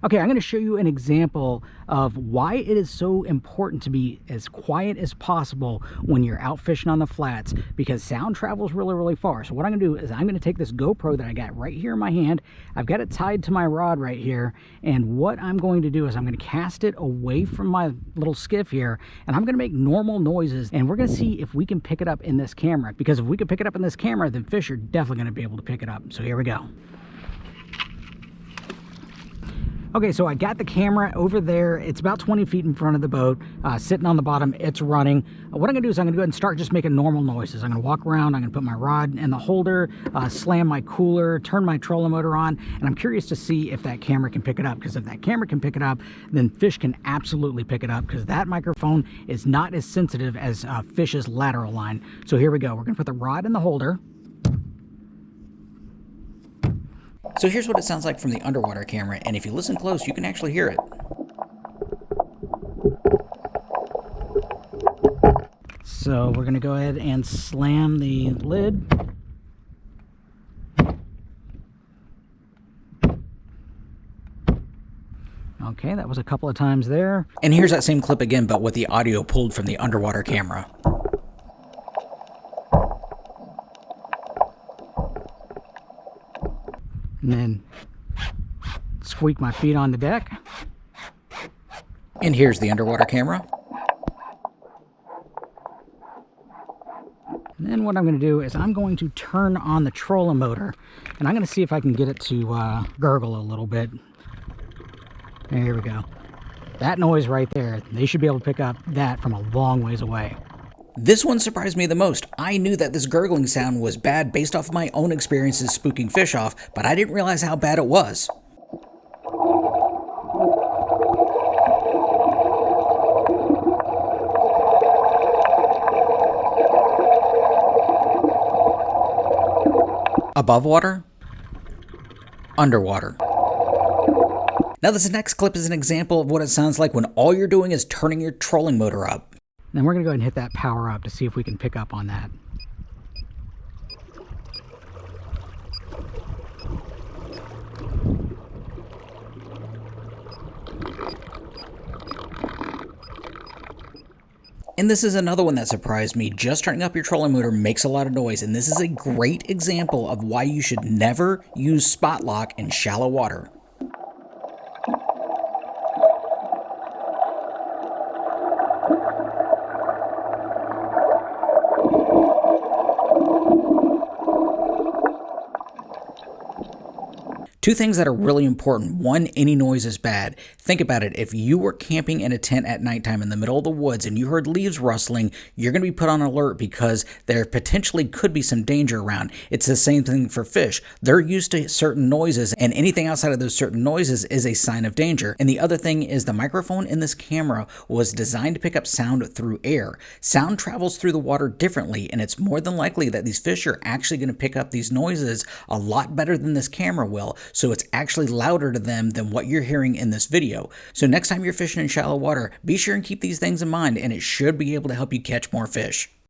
Okay, I'm going to show you an example of why it is so important to be as quiet as possible when you're out fishing on the flats, because sound travels really, really far. So what I'm going to do is I'm going to take this GoPro that I got right here in my hand. I've got it tied to my rod right here. And what I'm going to do is I'm going to cast it away from my little skiff here, and I'm going to make normal noises, and we're going to see if we can pick it up in this camera. Because if we can pick it up in this camera, then fish are definitely going to be able to pick it up. So here we go. Okay, so I got the camera over there. It's about 20 feet in front of the boat, sitting on the bottom. It's running. What I'm gonna do is I'm gonna go ahead and start just making normal noises. I'm gonna walk around, I'm gonna put my rod in the holder, slam my cooler, turn my trolling motor on, and I'm curious to see if that camera can pick it up, because if that camera can pick it up, then fish can absolutely pick it up, because that microphone is not as sensitive as fish's lateral line. So here we go. We're gonna put the rod in the holder. So here's what it sounds like from the underwater camera, and if you listen close, you can actually hear it. So we're going to go ahead and slam the lid. Okay, that was a couple of times there. And here's that same clip again, but with the audio pulled from the underwater camera. And then squeak my feet on the deck. And here's the underwater camera. And then what I'm going to do is I'm going to turn on the trolling motor, and I'm going to see if I can get it to gurgle a little bit. There we go. That noise right there, they should be able to pick up that from a long ways away. This one surprised me the most. I knew that this gurgling sound was bad based off of my own experiences spooking fish off, but I didn't realize how bad it was. Above water, underwater. Now this next clip is an example of what it sounds like when all you're doing is turning your trolling motor up. Then we're going to go ahead and hit that power up to see if we can pick up on that. And this is another one that surprised me. Just turning up your trolling motor makes a lot of noise, and this is a great example of why you should never use spot lock in shallow water. Two things that are really important. One, any noise is bad. Think about it. If you were camping in a tent at nighttime in the middle of the woods and you heard leaves rustling, you're going to be put on alert because there potentially could be some danger around. It's the same thing for fish. They're used to certain noises, and anything outside of those certain noises is a sign of danger. And the other thing is the microphone in this camera was designed to pick up sound through air. Sound travels through the water differently, and it's more than likely that these fish are actually going to pick up these noises a lot better than this camera will. So it's actually louder to them than what you're hearing in this video. So next time you're fishing in shallow water, be sure and keep these things in mind, and it should be able to help you catch more fish.